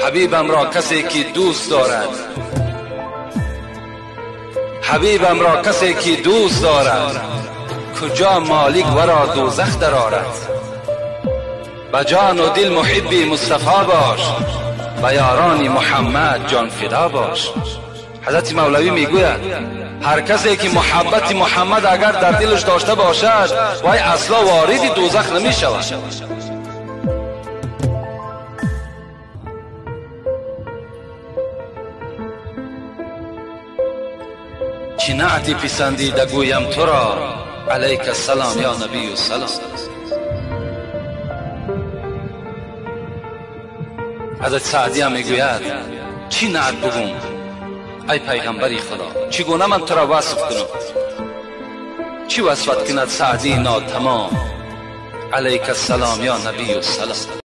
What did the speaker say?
حبیبم را کسی که دوست دارد، حبیبم را کسی که دوست دارد، کجا مالک ورا دوزخ درآرد. به جان و دل محبی مصطفی باش، به یاران محمد جان فدا باش. حضرت مولوی میگوید هر کسی که محبت محمد اگر در دلش داشته باشد وای اصلا وارد دوزخ نمی شود. چه نعتی پسندیده گویم تو را، علیک السلام یا نبی السلام. حضرت سعدی هم میگوید چی نعت بگم ای پیغمبری خدا، چگونه من تو را وصف کنم، چی وصفت کند سعدی ناتمام، علیک السلام یا نبی السلام.